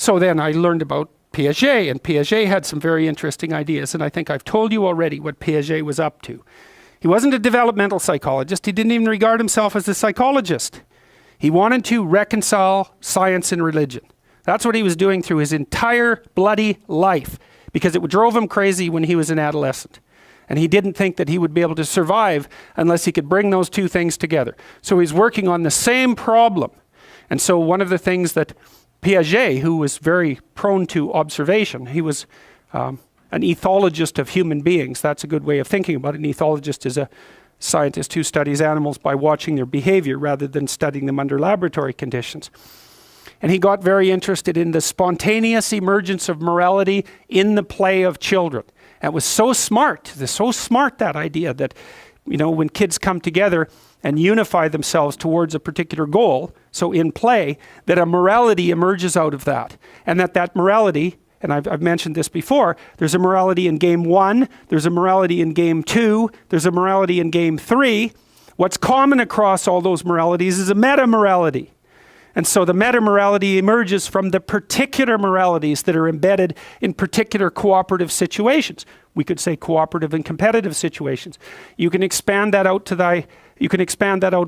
So then I learned about Piaget, and Piaget had some very interesting ideas, and I think I've told you already what Piaget was up to. He wasn't a developmental psychologist. He didn't even regard himself as a psychologist. He wanted to reconcile science and religion. That's what he was doing through his entire bloody life, because it drove him crazy when he was an adolescent. And he didn't think that he would be able to survive unless he could bring those two things together. So he's working on the same problem. And so one of the things that Piaget, who was very prone to observation, he was an ethologist of human beings. That's a good way of thinking about it. An ethologist is a scientist who studies animals by watching their behavior rather than studying them under laboratory conditions. And he got very interested in the spontaneous emergence of morality in the play of children. And it was so smart, that idea that, you know, when kids come together and unify themselves towards a particular goal, so in play, that a morality emerges out of that. And that morality, and I've mentioned this before, there's a morality in game 1, there's a morality in game 2, there's a morality in game 3. What's common across all those moralities is a meta-morality. And so the meta-morality emerges from the particular moralities that are embedded in particular cooperative situations. We could say cooperative and competitive situations. You can expand that out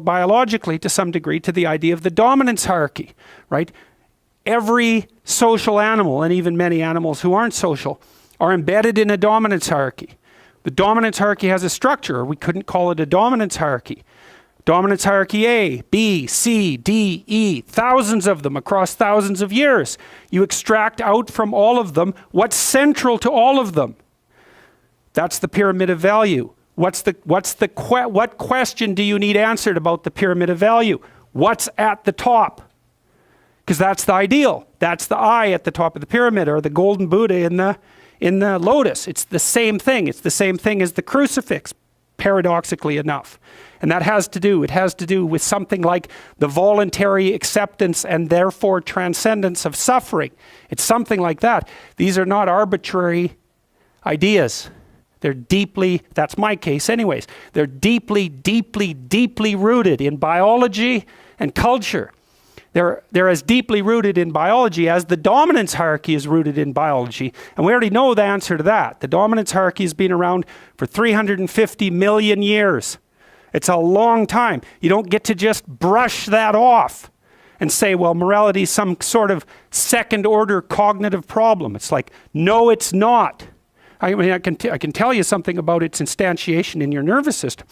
biologically to some degree to the idea of the dominance hierarchy, right? Every social animal, and even many animals who aren't social, are embedded in a dominance hierarchy. The dominance hierarchy has a structure. We couldn't call it a dominance hierarchy. Dominance hierarchy A, B, C, D, E, thousands of them across thousands of years. You extract out from all of them what's central to all of them. That's the pyramid of value. What question do you need answered about the pyramid of value? What's at the top? Because that's the ideal. That's the I at the top of the pyramid, or the golden Buddha in the lotus. It's the same thing. It's the same thing as the crucifix, paradoxically enough. And it has to do with something like the voluntary acceptance and therefore transcendence of suffering. It's something like that. These are not arbitrary ideas. They're deeply, that's my case anyways, they're deeply, deeply, deeply rooted in biology and culture. They're as deeply rooted in biology as the dominance hierarchy is rooted in biology. And we already know the answer to that. The dominance hierarchy has been around for 350 million years. It's a long time. You don't get to just brush that off and say, well, morality is some sort of second order cognitive problem. It's like, no, it's not. I mean, I can tell you something about its instantiation in your nervous system.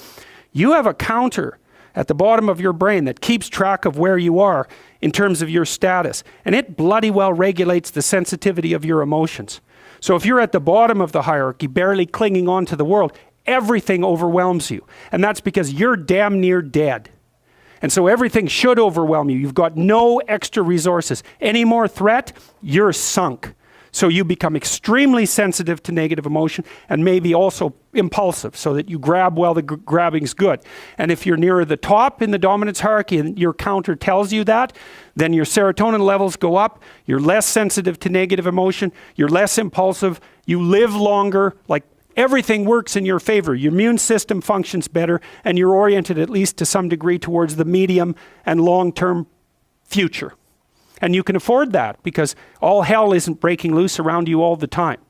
You have a counter at the bottom of your brain that keeps track of where you are in terms of your status. And it bloody well regulates the sensitivity of your emotions. So if you're at the bottom of the hierarchy, barely clinging on to the world, everything overwhelms you. And that's because you're damn near dead. And so everything should overwhelm you. You've got no extra resources. Any more threat, you're sunk. So you become extremely sensitive to negative emotion and maybe also impulsive, so that you grab while the grabbing's good. And if you're nearer the top in the dominance hierarchy and your counter tells you that, then your serotonin levels go up, you're less sensitive to negative emotion, you're less impulsive, you live longer, like everything works in your favor. Your immune system functions better, and you're oriented at least to some degree towards the medium and long-term future. And you can afford that because all hell isn't breaking loose around you all the time.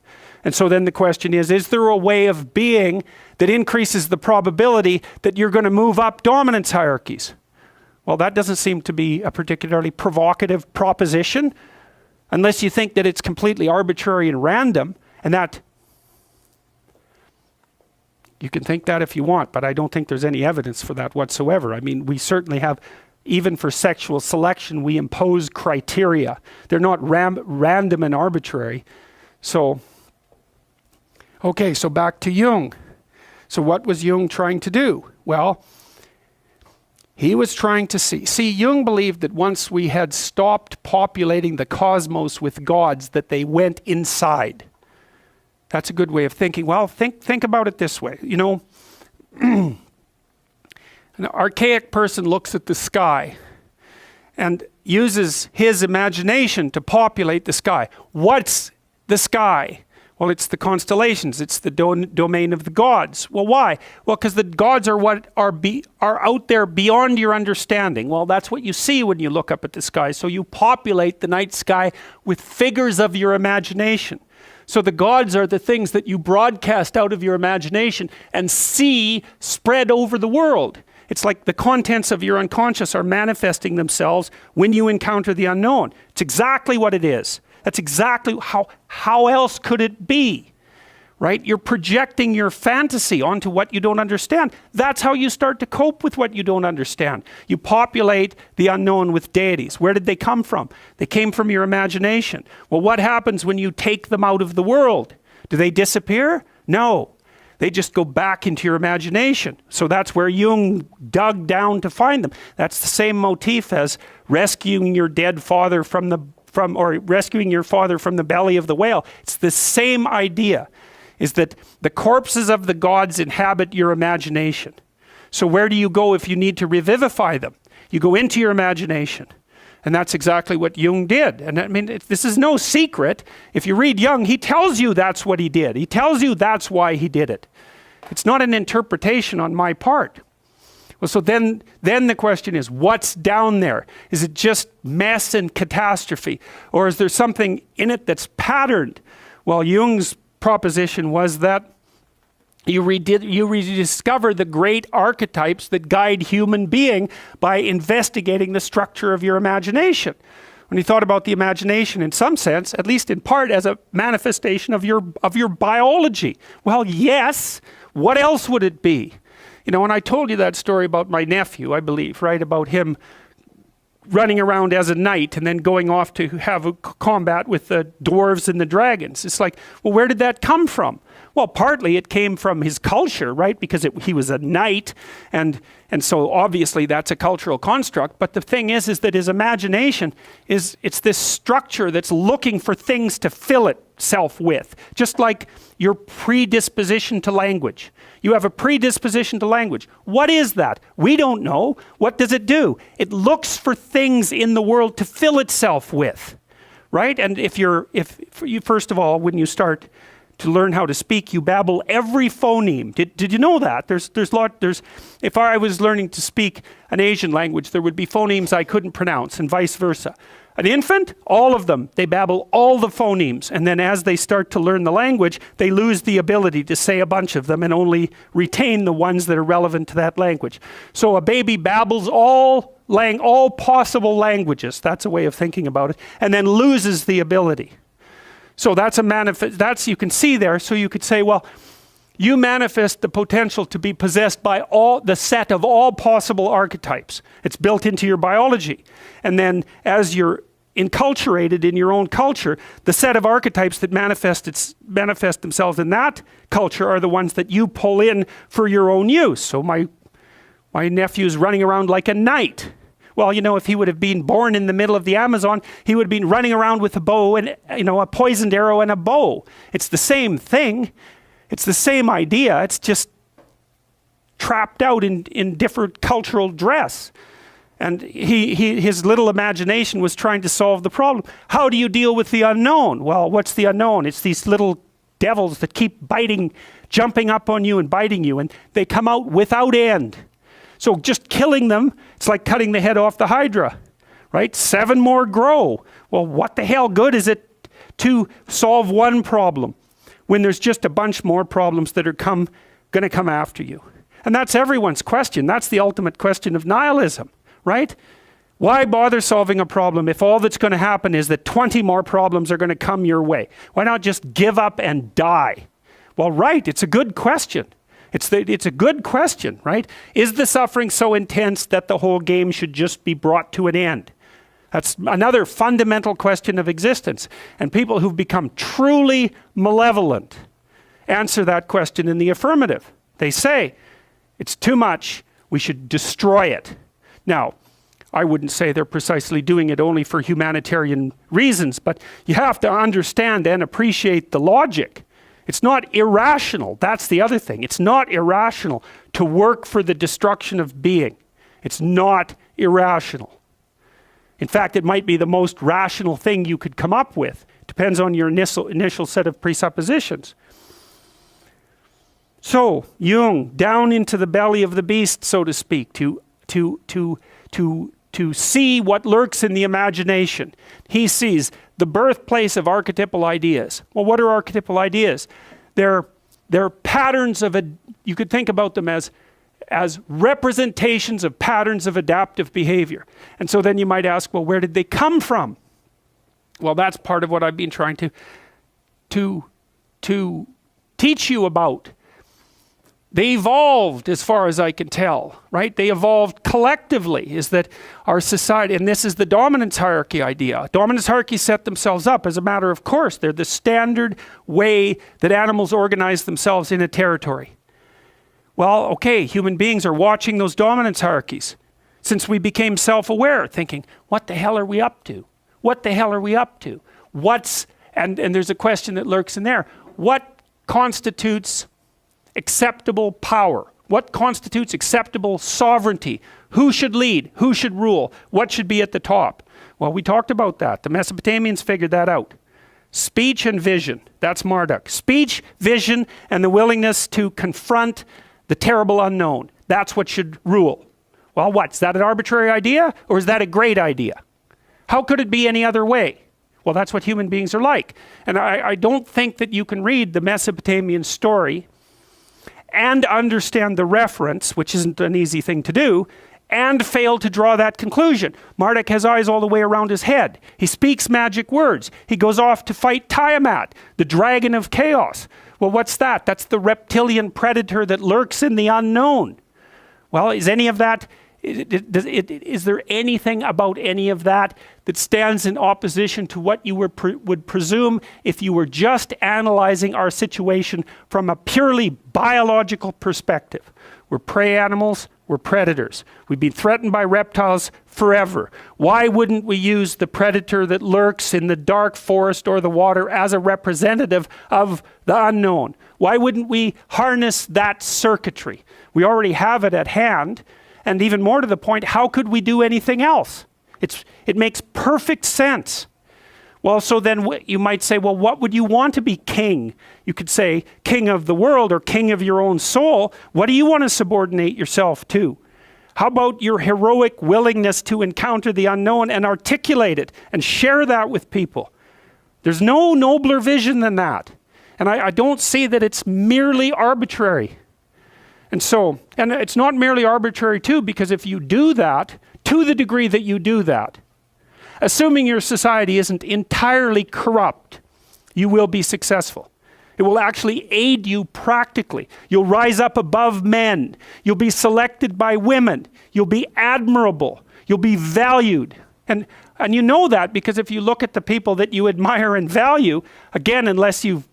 And so then the question is there a way of being that increases the probability that you're going to move up dominance hierarchies? Well, that doesn't seem to be a particularly provocative proposition, unless you think that it's completely arbitrary and random, and that you can think that if you want, but I don't think there's any evidence for that whatsoever. I mean, we certainly have, even for sexual selection, we impose criteria. They're not random and arbitrary. So, okay, so back to Jung. So what was Jung trying to do? Well, he was trying to see, Jung believed that once we had stopped populating the cosmos with gods, that they went inside. That's a good way of thinking. Well, think about it this way. You know, an archaic person looks at the sky and uses his imagination to populate the sky. What's the sky? Well, it's the constellations. It's the domain of the gods. Well, why? Well, because the gods are what are out there beyond your understanding. Well, that's what you see when you look up at the sky. So you populate the night sky with figures of your imagination. So the gods are the things that you broadcast out of your imagination and see spread over the world. It's like the contents of your unconscious are manifesting themselves when you encounter the unknown. It's exactly what it is. That's exactly how else could it be, right? You're projecting your fantasy onto what you don't understand. That's how you start to cope with what you don't understand. You populate the unknown with deities. Where did they come from? They came from your imagination. Well, what happens when you take them out of the world? Do they disappear? No. They just go back into your imagination. So that's where Jung dug down to find them. That's the same motif as rescuing your dead father or rescuing your father from the belly of the whale. It's the same idea, is that the corpses of the gods inhabit your imagination. So where do you go if you need to revivify them? You go into your imagination. And that's exactly what Jung did. And I mean, this is no secret. If you read Jung, he tells you that's what he did. He tells you that's why he did it. It's not an interpretation on my part. Well, so then the question is, what's down there? Is it just mess and catastrophe? Or is there something in it that's patterned? Well, Jung's proposition was that you rediscover the great archetypes that guide human being by investigating the structure of your imagination. When he thought about the imagination, in some sense, at least in part, as a manifestation of your biology. Well, yes. What else would it be? You know, when I told you that story about my nephew, I believe, right, about him running around as a knight and then going off to have a combat with the dwarves and the dragons. It's like, well, where did that come from? Well, partly it came from his culture, right? Because he was a knight, and so obviously that's a cultural construct. But the thing is that his imagination it's this structure that's looking for things to fill itself with. Just like your predisposition to language. You have a predisposition to language. What is that? We don't know. What does it do? It looks for things in the world to fill itself with, right? And if you first of all, when you start to learn how to speak, you babble every phoneme. Did you know that? If I was learning to speak an Asian language, there would be phonemes I couldn't pronounce, and vice versa. An infant, all of them, they babble all the phonemes, and then as they start to learn the language, they lose the ability to say a bunch of them and only retain the ones that are relevant to that language. So a baby babbles all possible languages, that's a way of thinking about it, and then loses the ability. So that's you can see there. So you could say, well, you manifest the potential to be possessed by the set of all possible archetypes. It's built into your biology. And then as you're enculturated in your own culture, the set of archetypes that manifest themselves in that culture are the ones that you pull in for your own use. So my nephew's running around like a knight. Well, you know, if he would have been born in the middle of the Amazon, he would have been running around with a bow and, you know, a poisoned arrow and a bow. It's the same thing. It's the same idea. It's just trapped out in different cultural dress. And his little imagination was trying to solve the problem. How do you deal with the unknown? Well, what's the unknown? It's these little devils that keep jumping up on you and biting you, and they come out without end. So just killing them, it's like cutting the head off the Hydra, right? 7 more grow. Well, what the hell good is it to solve one problem when there's just a bunch more problems that are going to come after you? And that's everyone's question. That's the ultimate question of nihilism, right? Why bother solving a problem if all that's going to happen is that 20 more problems are going to come your way? Why not just give up and die? Well, right, it's a good question. It's a good question, right? Is the suffering so intense that the whole game should just be brought to an end? That's another fundamental question of existence. And people who've become truly malevolent answer that question in the affirmative. They say, it's too much, we should destroy it. Now, I wouldn't say they're precisely doing it only for humanitarian reasons, but you have to understand and appreciate the logic. It's not irrational. That's the other thing. It's not irrational to work for the destruction of being. It's not irrational. In fact, it might be the most rational thing you could come up with, to Depends on your initial set of presuppositions. So, Jung, down into the belly of the beast, so to speak, to see what lurks in the imagination. He sees the birthplace of archetypal ideas. Well, what are archetypal ideas? They're patterns of, you could think about them as representations of patterns of adaptive behavior. And so then you might ask, well, where did they come from? Well, that's part of what I've been trying to teach you about. They evolved, as far as I can tell, right? They evolved collectively, is that our society, and this is the dominance hierarchy idea. Dominance hierarchies set themselves up as a matter of course. They're the standard way that animals organize themselves in a territory. Well, okay, human beings are watching those dominance hierarchies since we became self-aware, thinking, what the hell are we up to? What the hell are we up to? And there's a question that lurks in there. What constitutes acceptable power? What constitutes acceptable sovereignty? Who should lead? Who should rule? What should be at the top? Well, we talked about that. The Mesopotamians figured that out. Speech and vision. That's Marduk. Speech, vision, and the willingness to confront the terrible unknown. That's what should rule. Well, what? Is that an arbitrary idea, or is that a great idea? How could it be any other way? Well, that's what human beings are like. And I don't think that you can read the Mesopotamian story and understand the reference, which isn't an easy thing to do, and fail to draw that conclusion. Marduk has eyes all the way around his head. He speaks magic words. He goes off to fight Tiamat, the dragon of chaos. Well, what's that? That's the reptilian predator that lurks in the unknown. Well, is any of that, is there anything about any of that that stands in opposition to what you would presume if you were just analyzing our situation from a purely biological perspective? We're prey animals, we're predators. We've been threatened by reptiles forever. Why wouldn't we use the predator that lurks in the dark forest or the water as a representative of the unknown? Why wouldn't we harness that circuitry? We already have it at hand. And even more to the point, how could we do anything else? It makes perfect sense. Well, so then you might say, well, what would you want to be king? You could say king of the world or king of your own soul. What do you want to subordinate yourself to? How about your heroic willingness to encounter the unknown and articulate it and share that with people? There's no nobler vision than that. And I don't see that it's merely arbitrary. And it's not merely arbitrary too, because if you do that, to the degree that you do that, assuming your society isn't entirely corrupt, you will be successful. It will actually aid you practically. You'll rise up above men. You'll be selected by women. You'll be admirable. You'll be valued. And you know that because if you look at the people that you admire and value, again, unless you've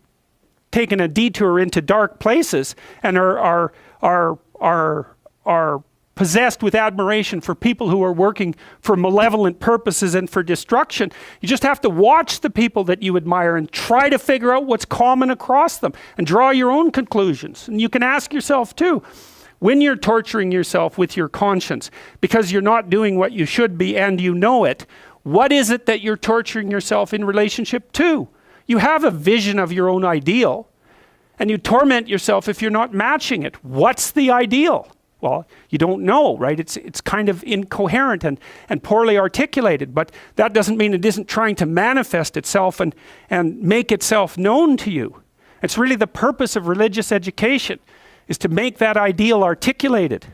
taken a detour into dark places and are possessed with admiration for people who are working for malevolent purposes and for destruction, you just have to watch the people that you admire and try to figure out what's common across them and draw your own conclusions. And you can ask yourself too, when you're torturing yourself with your conscience because you're not doing what you should be and you know it, what is it that you're torturing yourself in relationship to? You have a vision of your own ideal, and you torment yourself if you're not matching it. What's the ideal? Well, you don't know, right? It's kind of incoherent and poorly articulated, but that doesn't mean it isn't trying to manifest itself and make itself known to you. It's really the purpose of religious education, is to make that ideal articulated.